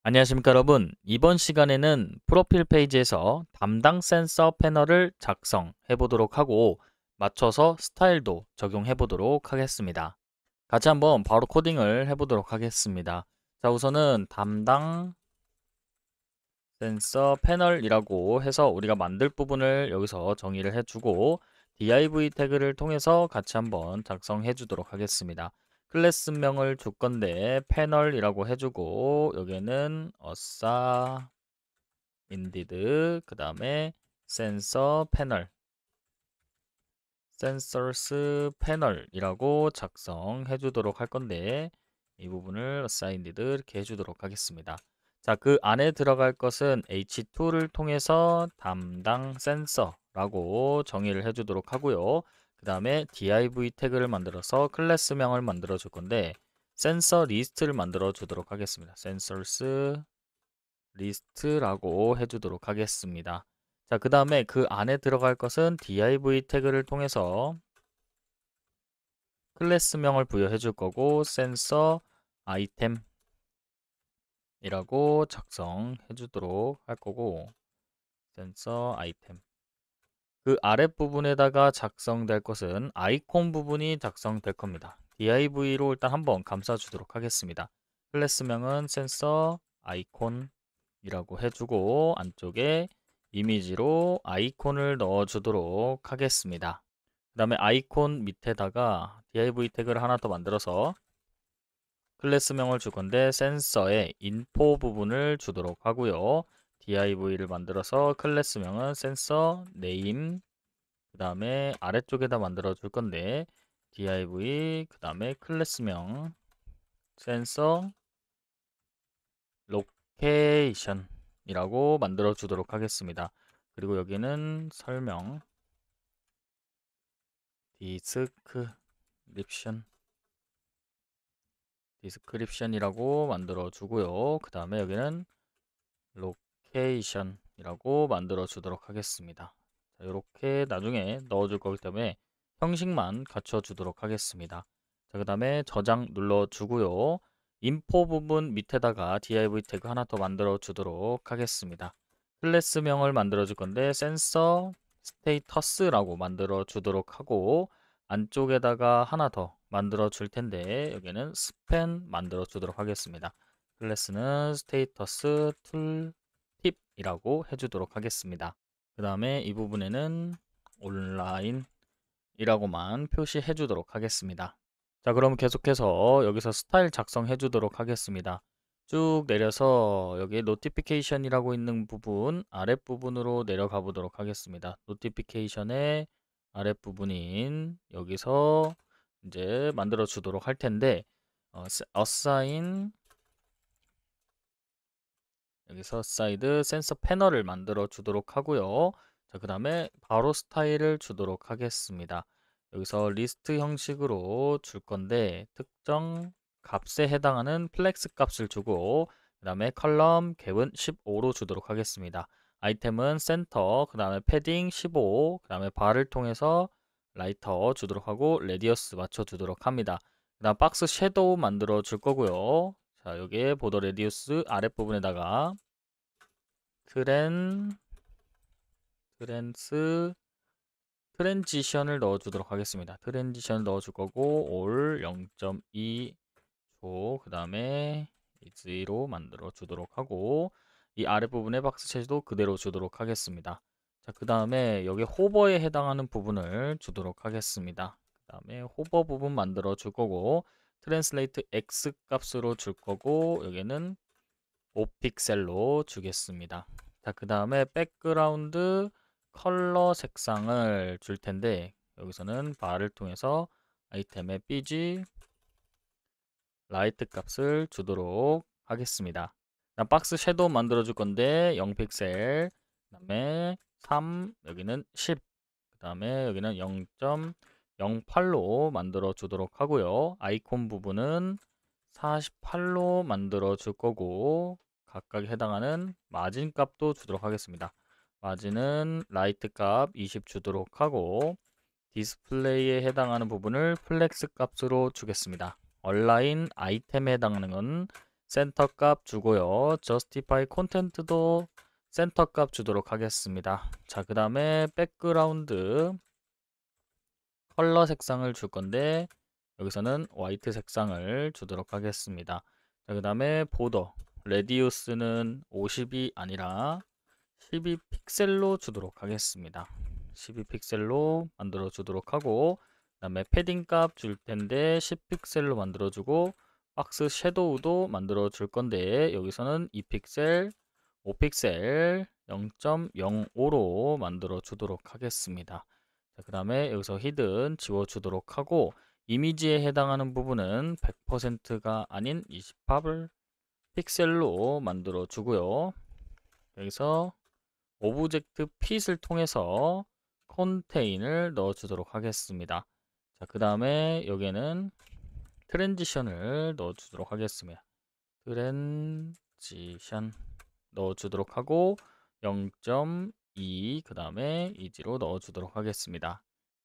안녕하십니까 여러분. 이번 시간에는 프로필 페이지에서 담당 센서 패널을 작성해 보도록 하고 맞춰서 스타일도 적용해 보도록 하겠습니다. 같이 한번 바로 코딩을 해 보도록 하겠습니다. 자, 우선은 담당 센서 패널이라고 해서 우리가 만들 부분을 여기서 정의를 해주고 div 태그를 통해서 같이 한번 작성해 주도록 하겠습니다. 클래스명을 줄 건데 패널이라고 해주고 여기에는 assign indeed 그 다음에 센서 패널 sensors 패널이라고 작성해 주도록 할 건데 이 부분을 assigned 이렇게 해주도록 하겠습니다. 자, 그 안에 들어갈 것은 h2를 통해서 담당 센서라고 정의를 해주도록 하고요. 그 다음에 div 태그를 만들어서 클래스명을 만들어 줄 건데 센서 리스트를 만들어 주도록 하겠습니다. sensors 리스트라고 해주도록 하겠습니다. 자, 그 다음에 그 안에 들어갈 것은 div 태그를 통해서 클래스명을 부여해 줄 거고 센서 아이템이라고 작성해 주도록 할 거고 센서 아이템 그 아랫부분에다가 작성될 것은 아이콘 부분이 작성될 겁니다. div로 일단 한번 감싸 주도록 하겠습니다. 클래스명은 센서 아이콘이라고 해주고 안쪽에 이미지로 아이콘을 넣어 주도록 하겠습니다. 그 다음에 아이콘 밑에다가 div 태그를 하나 더 만들어서 클래스명을 줄 건데 센서의 인포 부분을 주도록 하고요. div를 만들어서 클래스명은 센서 네임 그 다음에 아래쪽에다 만들어 줄 건데 div 그 다음에 클래스명 센서 로케이션 이라고 만들어 주도록 하겠습니다. 그리고 여기는 설명 디스크립션이라고 만들어 주고요. 그 다음에 여기는 로케이션이라고 만들어 주도록 하겠습니다. 자, 이렇게 나중에 넣어 줄 거기 때문에 형식만 갖춰 주도록 하겠습니다. 자, 그 다음에 저장 눌러 주고요. 인포 부분 밑에다가 div 태그 하나 더 만들어 주도록 하겠습니다. 클래스명을 만들어 줄 건데 센서 스테이터스라고 만들어 주도록 하고 안쪽에다가 하나 더 만들어 줄 텐데 여기는 스팬 만들어 주도록 하겠습니다. 클래스는 스테이터스 툴 팁이라고 해주도록 하겠습니다. 그 다음에 이 부분에는 온라인이라고만 표시해 주도록 하겠습니다. 자, 그럼 계속해서 여기서 스타일 작성해 주도록 하겠습니다. 쭉 내려서 여기 노티피케이션이라고 있는 부분 아랫부분으로 내려가 보도록 하겠습니다. 노티피케이션의 아랫부분인 여기서 이제 만들어 주도록 할 텐데 assign 여기서 사이드 센서 패널을 만들어 주도록 하고요. 자, 그 다음에 바로 스타일을 주도록 하겠습니다. 여기서 리스트 형식으로 줄 건데 특정 값에 해당하는 플렉스 값을 주고 그 다음에 컬럼 갭은 15로 주도록 하겠습니다. 아이템은 센터, 그 다음에 패딩 15, 그 다음에 바를 통해서 라이터 주도록 하고 레디어스 맞춰 주도록 합니다. 그 다음 박스 섀도우 만들어 줄 거고요. 자, 여기에 보더 레디우스 아랫부분에다가 트랜스 트랜지션을 넣어 주도록 하겠습니다. 트랜지션을 넣어 줄 거고 올 0.2초 그 다음에 0 만들어 주도록 하고 이 아랫부분에 박스 섀도우 그대로 주도록 하겠습니다. 자, 그 다음에 여기 호버에 해당하는 부분을 주도록 하겠습니다. 그 다음에 호버 부분 만들어 줄 거고 트랜슬레이트 x 값으로 줄 거고 여기는 5픽셀로 주겠습니다. 자, 그 다음에 백그라운드 컬러 색상을 줄 텐데 여기서는 바를 통해서 아이템의 bg 라이트 값을 주도록 하겠습니다. 박스 섀도우 만들어 줄 건데 0픽셀 그 다음에 3 여기는 10 그 다음에 여기는 0.08로 만들어 주도록 하고요. 아이콘 부분은 48로 만들어 줄 거고 각각 해당하는 마진 값도 주도록 하겠습니다. 마진은 라이트 값 20 주도록 하고 디스플레이에 해당하는 부분을 플렉스 값으로 주겠습니다. 얼라인 아이템에 해당하는 건 센터 값 주고요. justify content도 센터 값 주도록 하겠습니다. 자, 그 다음에 백그라운드 컬러 색상을 줄 건데 여기서는 화이트 색상을 주도록 하겠습니다. 자, 그 다음에 보더 레디우스는 50이 아니라 12 픽셀로 주도록 하겠습니다. 12 픽셀로 만들어 주도록 하고 그 다음에 패딩 값 줄 텐데 10 픽셀로 만들어 주고 박스 섀도우도 만들어 줄 건데 여기서는 2 픽셀 5 픽셀 0.05로 만들어 주도록 하겠습니다. 그 다음에 여기서 히든 지워 주도록 하고 이미지에 해당하는 부분은 100%가 아닌 28 픽셀로 만들어 주고요. 여기서 오브젝트 핏을 통해서 컨테인을 넣어 주도록 하겠습니다. 자, 그 다음에 여기에는 트랜지션을 넣어 주도록 하겠습니다. 트랜지션 넣어 주도록 하고 0.2 그 다음에 이지로 넣어 주도록 하겠습니다.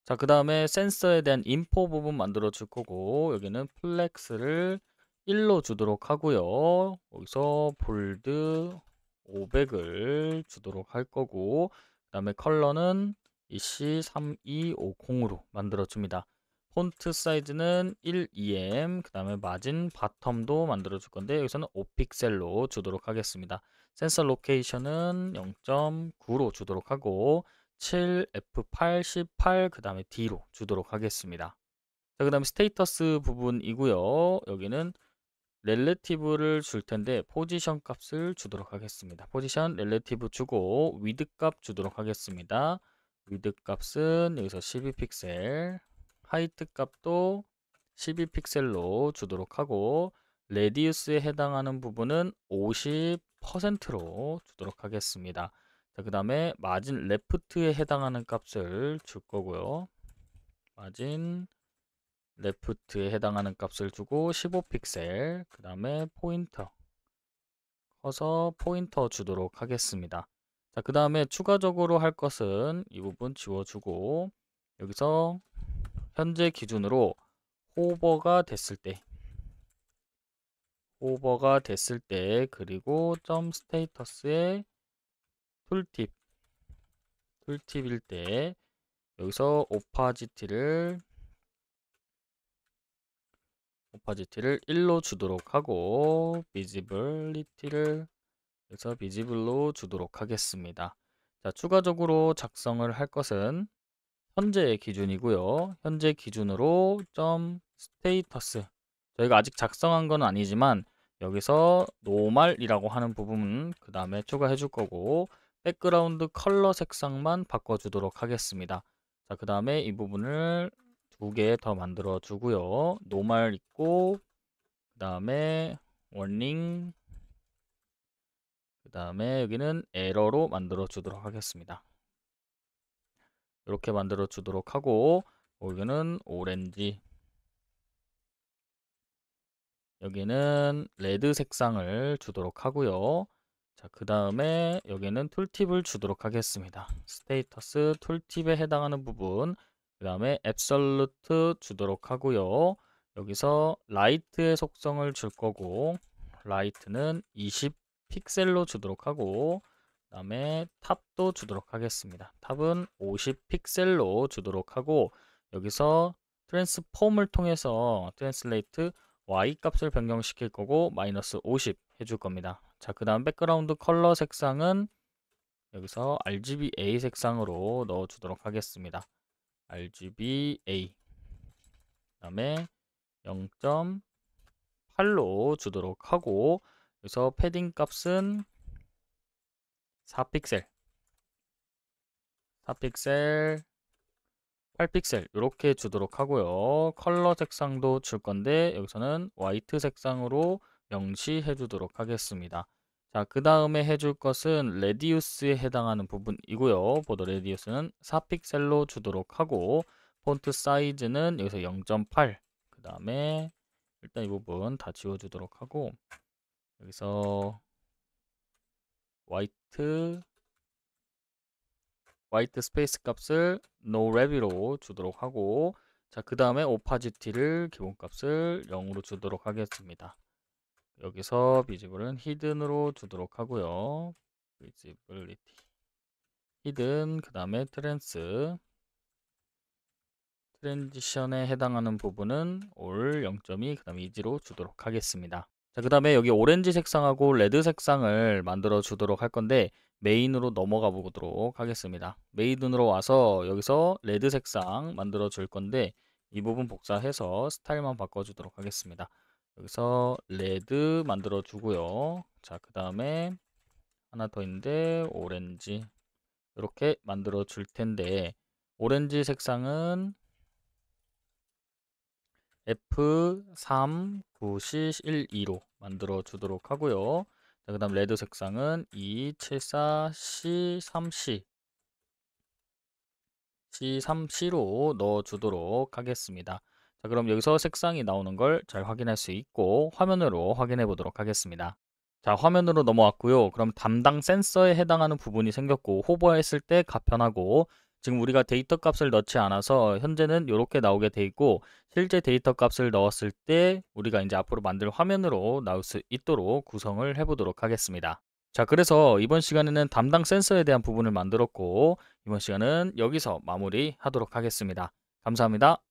자, 그 다음에 센서에 대한 인포 부분 만들어 줄 거고 여기는 플렉스를 1로 주도록 하고요. 여기서 볼드 500을 주도록 할 거고 그 다음에 컬러는 EC3250으로 만들어 줍니다. 폰트 사이즈는 1EM 그 다음에 마진 바텀도 만들어 줄 건데 여기서는 5픽셀로 주도록 하겠습니다. 센서 로케이션은 0.9로 주도록 하고 7F88 그 다음에 D로 주도록 하겠습니다. 자, 그 다음에 스테이터스 부분이고요. 여기는 렐레티브를 줄 텐데 포지션 값을 주도록 하겠습니다. 포지션 렐레티브 주고 위드 값 주도록 하겠습니다. 위드 값은 여기서 12픽셀 하이트 값도 12픽셀로 주도록 하고 레디우스에 해당하는 부분은 50%로 주도록 하겠습니다. 자, 그 다음에 마진 레프트에 해당하는 값을 줄 거고요. 마진 레프트에 해당하는 값을 주고 15픽셀 그 다음에 포인터 커서 포인터 주도록 하겠습니다. 자, 그 다음에 추가적으로 할 것은 이 부분 지워주고 여기서 현재 기준으로 호버가 됐을 때 그리고 점 스테이터스의 툴팁일 때 여기서 오파지티를 1로 주도록 하고 비지블리티를 그래서 비지블로 주도록 하겠습니다. 자, 추가적으로 작성을 할 것은 현재 기준이고요. 현재 기준으로 점 스테이터스 저희가 아직 작성한 건 아니지만 여기서 노멀이라고 하는 부분은 그 다음에 추가해 줄 거고 백그라운드 컬러 색상만 바꿔주도록 하겠습니다. 자, 그 다음에 이 부분을 2개 더 만들어 주고요. 노멀 있고 그 다음에 워닝 그 다음에 여기는 에러로 만들어 주도록 하겠습니다. 이렇게 만들어 주도록 하고 여기는 오렌지 여기는 레드 색상을 주도록 하고요. 자, 그 다음에 여기는 툴팁을 주도록 하겠습니다. 스테이터스 툴팁에 해당하는 부분 그 다음에 앱솔루트 주도록 하고요. 여기서 라이트의 속성을 줄 거고 라이트는 20 픽셀로 주도록 하고 그 다음에 탑도 주도록 하겠습니다. 탑은 50 픽셀로 주도록 하고 여기서 트랜스폼을 통해서 트랜슬레이트 Y 값을 변경시킬 거고 마이너스 50 해줄 겁니다. 자, 그 다음 백그라운드 컬러 색상은 여기서 RGBA 색상으로 넣어 주도록 하겠습니다. RGBA 그 다음에 0.8로 주도록 하고 여기서 패딩 값은 4픽셀 8픽셀 이렇게 주도록 하고요. 컬러 색상도 줄 건데 여기서는 화이트 색상으로 명시해 주도록 하겠습니다. 자, 그 다음에 해줄 것은 레디우스에 해당하는 부분이고요. 보더 레디우스는 4픽셀로 주도록 하고 폰트 사이즈는 여기서 0.8 그 다음에 일단 이 부분 다 지워주도록 하고 여기서 화이트 스페이스 값을 noRev로 주도록 하고 자, 그 다음에 오파지티를 기본값을 0으로 주도록 하겠습니다. 여기서 비지블은 히든으로 주도록 하고요. 비지블리티 히든, 그 다음에 트랜지션에 해당하는 부분은 올 0.2, 그 다음에 이지로 주도록 하겠습니다. 자, 그 다음에 여기 오렌지 색상하고 레드 색상을 만들어 주도록 할 건데 메인으로 넘어가 보도록 하겠습니다. 메인으로 와서 여기서 레드 색상 만들어 줄 건데 이 부분 복사해서 스타일만 바꿔 주도록 하겠습니다. 여기서 레드 만들어 주고요. 자, 그 다음에 하나 더 있는데 오렌지 이렇게 만들어 줄 텐데 오렌지 색상은 F39412로 만들어 주도록 하고요. 그 다음 레드 색상은 274C3C로 넣어 주도록 하겠습니다. 자, 그럼 여기서 색상이 나오는 걸 잘 확인할 수 있고 화면으로 확인해 보도록 하겠습니다. 자, 화면으로 넘어왔고요. 그럼 담당 센서에 해당하는 부분이 생겼고 호버했을 때 가편하고 지금 우리가 데이터 값을 넣지 않아서 현재는 이렇게 나오게 돼 있고 실제 데이터 값을 넣었을 때 우리가 이제 앞으로 만들 화면으로 나올 수 있도록 구성을 해 보도록 하겠습니다. 자, 그래서 이번 시간에는 담당 센서에 대한 부분을 만들었고 이번 시간은 여기서 마무리하도록 하겠습니다. 감사합니다.